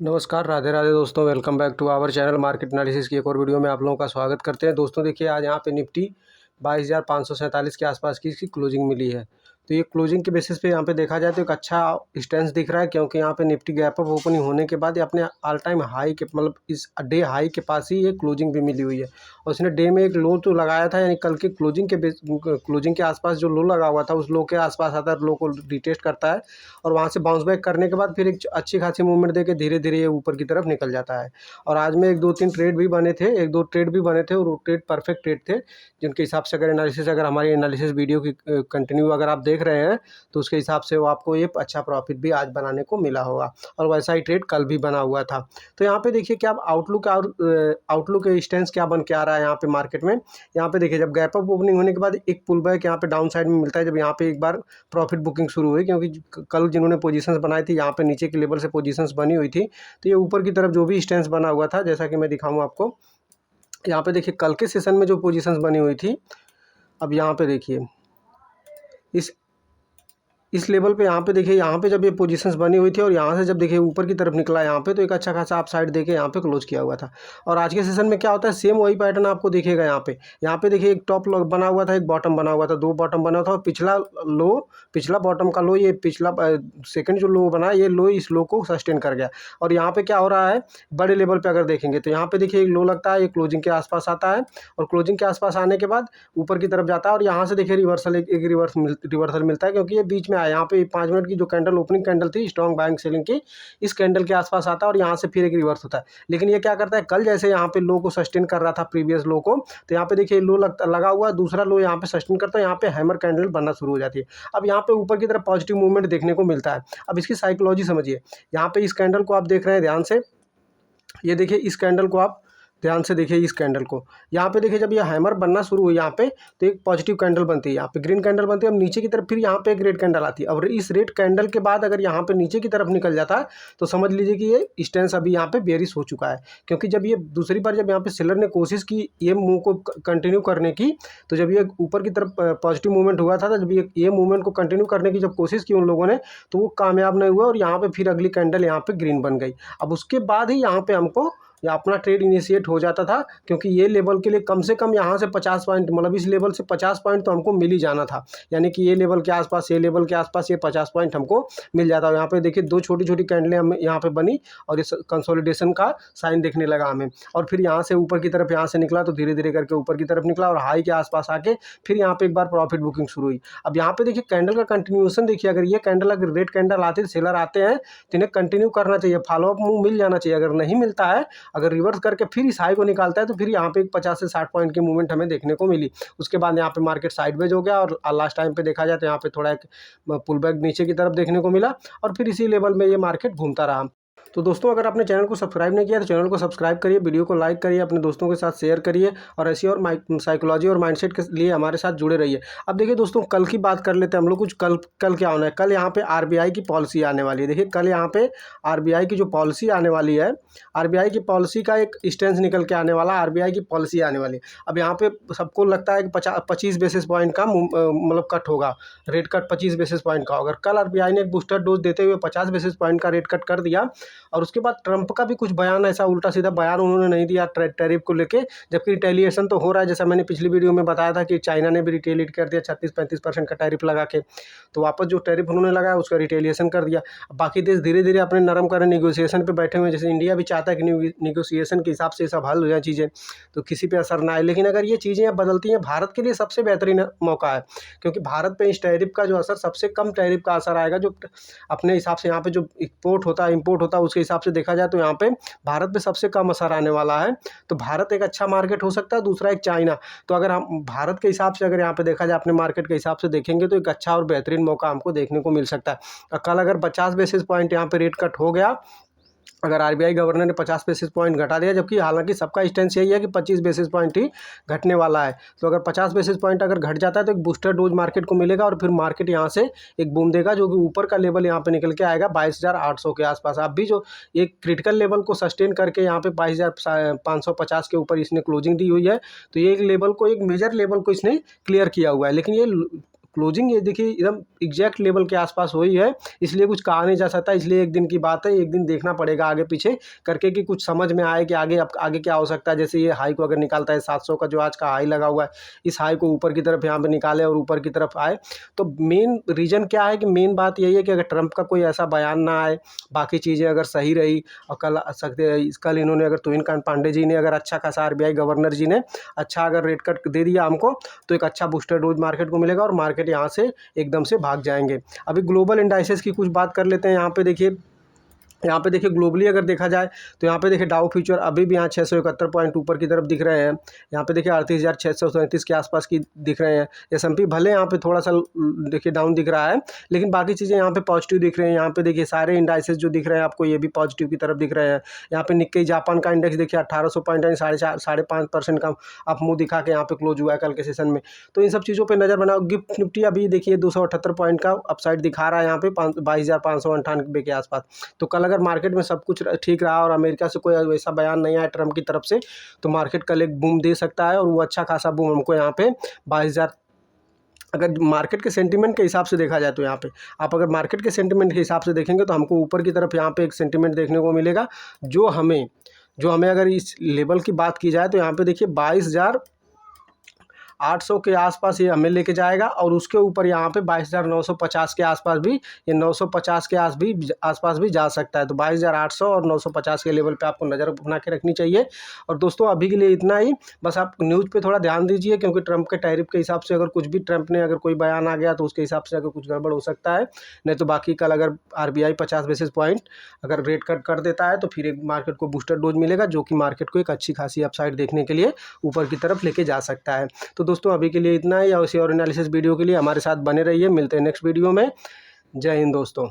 नमस्कार, राधे राधे दोस्तों। Welcome back to our channel market analysis की एक और वीडियो में आप लोगों का स्वागत करते हैं। दोस्तों देखिए, आज यहाँ पे निफ्टी 22,547 के आसपास की इसकी क्लोजिंग मिली है। तो ये क्लोजिंग के बेसिस पे यहाँ पे देखा जाए तो एक अच्छा स्टैंस दिख रहा है, क्योंकि यहाँ पे निफ्टी गैप अप ओपनिंग होने के बाद ये अपने ऑल टाइम हाई के मतलब इस डे हाई के पास ही ये क्लोजिंग भी मिली हुई है। और इसने डे में एक लो तो लगाया था, यानी कल के क्लोजिंग के आसपास जो लो लगा हुआ था उस लो के आसपास आता है, लो को रिटेस्ट करता है और वहाँ से बाउंस बैक करने के बाद फिर एक अच्छी खासी मूवमेंट देके धीरे धीरे ये ऊपर की तरफ निकल जाता है। और आज में एक दो ट्रेड भी बने थे और वो ट्रेड परफेक्ट ट्रेड थे, जिनके हिसाब से अगर हमारी एनालिसिस वीडियो की कंटिन्यू अगर आप देख रहे हैं तो उसके हिसाब से वो आपको ये अच्छा प्रॉफिट भी आज बनाने को मिला होगा। और वैसा ही ट्रेड कल भी बना हुआ था। तो यहाँ पे देखिए क्या आउटलुक स्टैंस क्या बन के आ रहा है यहाँ पे मार्केट में। यहाँ पे देखिए, जब गैप अप ओपनिंग होने के बाद एक पुल बैक यहाँ पे डाउन साइड में मिलता है, जब यहाँ पे एक बार प्रॉफिट बुकिंग शुरू हुई, क्योंकि कल जिन्होंने पोजीशंस बनाई थी यहाँ पे नीचे के लेवल से पोजीशंस बनी हुई थी, तो ये ऊपर की तरफ जो भी स्टैंस बना हुआ था, जैसा कि मैं दिखाऊँ आपको, यहाँ पे देखिए कल के सेशन में जो पोजीशंस बनी हुई थी, अब यहाँ पे देखिए इस लेवल पे, यहाँ पे देखिए, यहाँ पे जब ये पोजीशंस बनी हुई थी और यहाँ से जब देखिए ऊपर की तरफ निकला यहाँ पे, तो एक अच्छा खासा आप साइड देके यहाँ पे क्लोज किया हुआ था। और आज के सेशन में क्या होता है, सेम वही पैटर्न आपको दिखेगा। यहाँ पे देखिए एक टॉप बना हुआ था, एक बॉटम बना हुआ था, दो बॉटम बना हुआ था, और पिछला बॉटम का लो, ये पिछला सेकंड जो लो बना, ये लो इस लो को सस्टेन कर गया। और यहाँ पे क्या हो रहा है, बड़े लेवल पे अगर देखेंगे तो यहाँ पे देखिए एक लो लगता है, ये क्लोजिंग के आसपास आता है, और क्लोजिंग के आसपास आने के बाद ऊपर की तरफ जाता है, और यहाँ से देखिए रिवर्सल मिलता है, क्योंकि ये बीच में आया। यहाँ पे 5 मिनट की जो कैंडल, ओपनिंग कैंडल थी स्ट्रॉन्ग बाइंग सेलिंग की, इस कैंडल के आसपास आता है और यहाँ से फिर एक रिवर्स होता है। लेकिन ये क्या करता है, कल जैसे यहाँ पे लो को सस्टेन कर रहा था, प्रीवियस लो को, तो यहाँ पे देखिए लो लगा हुआ है, दूसरा लो यहाँ पे सस्टेन करता है, यहाँ पे हैमर कैंडल बनना शुरू हो जाती है। अब यहाँ पे ऊपर की तरफ पॉजिटिव मूवमेंट देखने को मिलता है। अब इसकी साइकोलॉजी समझिए। यहाँ पे इस कैंडल को आप देख रहे हैं ध्यान से, ये देखिए इस कैंडल को आप ध्यान से देखिए, इस कैंडल को यहाँ पे देखिए, जब ये हैमर बनना शुरू हुई यहाँ पे, तो एक पॉजिटिव कैंडल बनती है, यहाँ पे ग्रीन कैंडल बनती है। अब नीचे की तरफ फिर यहाँ पे एक रेड कैंडल आती है। और इस रेड कैंडल के बाद अगर यहाँ पे नीचे की तरफ निकल जाता है तो समझ लीजिए कि ये स्टैंस अभी यहाँ पे बेयरिश हो चुका है। क्योंकि जब ये दूसरी बार जब यहाँ पे सेलर ने कोशिश की ये मूव को कंटिन्यू करने की, तो जब ये ऊपर की तरफ पॉजिटिव मूवमेंट हुआ था, तो जब ये मूवमेंट को कंटिन्यू करने की जब कोशिश की उन लोगों ने, तो वो कामयाब नहीं हुआ, और यहाँ पे फिर अगली कैंडल यहाँ पे ग्रीन बन गई। अब उसके बाद ही यहाँ पे हमको या अपना ट्रेड इनिशिएट हो जाता था, क्योंकि ये लेवल के लिए कम से कम यहाँ से 50 पॉइंट, मतलब इस लेवल से 50 पॉइंट तो हमको मिल ही जाना था। यानी कि ये लेवल के आसपास ये 50 पॉइंट हमको मिल जाता है। यहाँ पे देखिए दो छोटी छोटी कैंडलें हमें यहाँ पे बनी, और इस कंसोलिडेशन का साइन दिखने लगा हमें। और फिर यहाँ से ऊपर की तरफ यहाँ से निकला, तो धीरे धीरे करके ऊपर की तरफ निकला, और हाई के आसपास आके फिर यहाँ पे एक बार प्रॉफिट बुकिंग शुरू हुई। अब यहाँ पे देखिए कैंडल का कंटिन्यूएशन देखिए, अगर ये कैंडल, अगर रेड कैंडल आती है, सेलर आते हैं तो इन्हें कंटिन्यू करना चाहिए, फॉलोअप मूव मिल जाना चाहिए। अगर नहीं मिलता है, अगर रिवर्स करके फिर इस हाई को निकालता है, तो फिर यहाँ पे एक 50 से 60 पॉइंट की मूवमेंट हमें देखने को मिली। उसके बाद यहाँ पे मार्केट साइडवेज हो गया, और लास्ट टाइम पे देखा जाए तो यहाँ पे थोड़ा एक पुल बैक नीचे की तरफ देखने को मिला, और फिर इसी लेवल में ये मार्केट घूमता रहा। तो दोस्तों, अगर आपने चैनल को सब्सक्राइब नहीं किया तो चैनल को सब्सक्राइब करिए, वीडियो को लाइक करिए, अपने दोस्तों के साथ शेयर करिए, और ऐसी और साइकोलॉजी और माइंडसेट के लिए हमारे साथ जुड़े रहिए। अब देखिए दोस्तों, कल की बात कर लेते हैं हम लोग कुछ। कल क्या होना है, कल यहाँ पे आरबीआई की पॉलिसी आने वाली है। देखिए कल यहाँ पे आरबीआई की जो पॉलिसी आने वाली है, आरबीआई की पॉलिसी का एक स्टैंस निकल के आने वाला, आरबीआई की पॉलिसी आने वाली है। अब यहाँ पे सबको लगता है कि 25 बेसिस पॉइंट का मतलब कट होगा, रेट कट 25 बेसिस पॉइंट का होगा। कल आरबीआई ने एक बूस्टर डोज देते हुए 50 बेसिस पॉइंट का रेट कट कर दिया, और उसके बाद ट्रंप का भी कुछ बयान, ऐसा उल्टा सीधा बयान उन्होंने नहीं दिया टैरिफ को लेके, जबकि रिटेलिएशन तो हो रहा है। जैसा मैंने पिछली वीडियो में बताया था कि चाइना ने भी रिटेलिएट कर दिया 36-35% का टैरिफ लगा के, तो वापस जो टैरिफ उन्होंने लगाया उसका रिटेलिएशन कर दिया। बाकी देश धीरे धीरे अपने नरम करें, निगोसिएशन पे बैठे हुए हैं। जैसे इंडिया भी चाहता है कि निगोसिएशन के हिसाब से सब हल हो जाए चीज़ें, तो किसी पे असर ना आए। लेकिन अगर ये चीज़ें अब बदलती हैं, भारत के लिए सबसे बेहतरीन मौका है, क्योंकि भारत पे इस टैरिफ का जो असर, सबसे कम टैरिफ का असर आएगा। जो अपने हिसाब से यहाँ पे जो एक्सपोर्ट होता है, इम्पोर्ट होता है, उसके हिसाब से देखा जाए तो यहाँ पे भारत पे सबसे कम असर आने वाला है। तो भारत एक अच्छा मार्केट हो सकता है। दूसरा एक चाइना। तो अगर हम भारत के हिसाब से, अगर यहाँ पे देखा जाए, अपने मार्केट के हिसाब से देखेंगे, तो एक अच्छा और बेहतरीन मौका हमको देखने को मिल सकता है। और कल अगर 50 बेसिस पॉइंट यहाँ पे रेट कट हो गया, अगर आरबीआई गवर्नर ने 50 बेसिस पॉइंट घटा दिया, जबकि हालांकि सबका स्टैंस यही है कि 25 बेसिस पॉइंट ही घटने वाला है, तो अगर 50 बेसिस पॉइंट अगर घट जाता है तो एक बूस्टर डोज मार्केट को मिलेगा, और फिर मार्केट यहाँ से एक बूम देगा, जो कि ऊपर का लेवल यहाँ पे निकल के आएगा 22,800 के आसपास। अब भी जो एक क्रिटिकल लेवल को सस्टेन करके यहाँ पे 22,550 के ऊपर इसने क्लोजिंग दी हुई है, तो ये एक लेवल को, एक मेजर लेवल को इसने क्लियर किया हुआ है। लेकिन ये क्लोजिंग ये देखिए एकदम एग्जैक्ट लेवल के आसपास हुई है, इसलिए कुछ कहा नहीं जा सकता। इसलिए एक दिन की बात है, एक दिन देखना पड़ेगा आगे पीछे करके कि कुछ समझ में आए कि आगे अब आगे क्या हो सकता है। जैसे ये हाई को अगर निकालता है 700 का जो आज का हाई लगा हुआ है, इस हाई को ऊपर की तरफ यहाँ पे निकाले और ऊपर की तरफ आए, तो मेन रीज़न क्या है कि मेन बात यही है कि अगर ट्रंप का कोई ऐसा बयान ना आए, बाकी चीज़ें अगर सही रही और कल इन्होंने अगर तुहिनकांत पांडे जी ने अगर अच्छा खासा आरबीआई गवर्नर जी ने अच्छा अगर रेट कट दे दिया हमको, तो एक अच्छा बूस्टर डोज मार्केट को मिलेगा और मार्केट यहाँ से एकदम से भाग जाएंगे। अभी ग्लोबल इंडाइसेस की कुछ बात कर लेते हैं। यहाँ पे देखिए ग्लोबली अगर देखा जाए तो यहाँ पे देखिए डाउ फ्यूचर अभी भी यहाँ 671 पॉइंट ऊपर की तरफ दिख रहे हैं। यहाँ पे देखिए 38,637 के आसपास की दिख रहे हैं। S&P भले यहाँ पे थोड़ा सा देखिए डाउन दिख रहा है, लेकिन बाकी चीज़ें यहाँ पे पॉजिटिव दिख रहे हैं। यहाँ पे देखिए सारे इंडाइसेस जो दिख रहे हैं आपको, ये भी पॉजिटिव की तरफ दिख रहे हैं। यहाँ पे निक्केई जापान का इंडेक्स देखिए 1800 पॉइंट यानी 5.5% का अप मूव दिखा के यहाँ पे क्लोज हुआ है कल के सेशन में। तो इन सब चीज़ों पर नज़र बनाओ। गिफ्ट निफ्टी अभी देखिए 278 पॉइंट का अपसाइड दिखा रहा है यहाँ पे 22,598 के आसपास। तो कल अगर मार्केट में सब कुछ ठीक रहा और अमेरिका से कोई वैसा बयान नहीं आया ट्रंप की तरफ से, तो मार्केट कल एक बूम दे सकता है और वो अच्छा खासा बूम हमको यहाँ पे 22,000, अगर मार्केट के सेंटीमेंट के हिसाब से देखा जाए तो यहाँ पे आप अगर मार्केट के सेंटीमेंट के हिसाब से देखेंगे तो हमको ऊपर की तरफ यहाँ पे एक सेंटीमेंट देखने को मिलेगा, जो हमें अगर इस लेवल की बात की जाए तो यहाँ पे देखिए 22,800 के आसपास ये हमें लेके जाएगा और उसके ऊपर यहाँ पे 22,950 के आसपास भी, ये 950 के आसपास भी जा सकता है। तो 22,800 और 950 के लेवल पे आपको नज़र बना के रखनी चाहिए। और दोस्तों अभी के लिए इतना ही, बस आप न्यूज़ पे थोड़ा ध्यान दीजिए, क्योंकि ट्रंप के टैरिफ के हिसाब से अगर कुछ भी ट्रंप ने अगर कोई बयान आ गया तो उसके हिसाब से अगर कुछ गड़बड़ हो सकता है। नहीं तो बाकी कल अगर RBI 50 बेसिस पॉइंट अगर रेट कट कर देता है तो फिर एक मार्केट को बूस्टर डोज मिलेगा, जो कि मार्केट को एक अच्छी खासी अपसाइड देखने के लिए ऊपर की तरफ लेके जा सकता है। तो दोस्तों अभी के लिए इतना ही, और इसी और एनालिसिस वीडियो के लिए हमारे साथ बने रहिए। मिलते हैं नेक्स्ट वीडियो में। जय हिंद दोस्तों।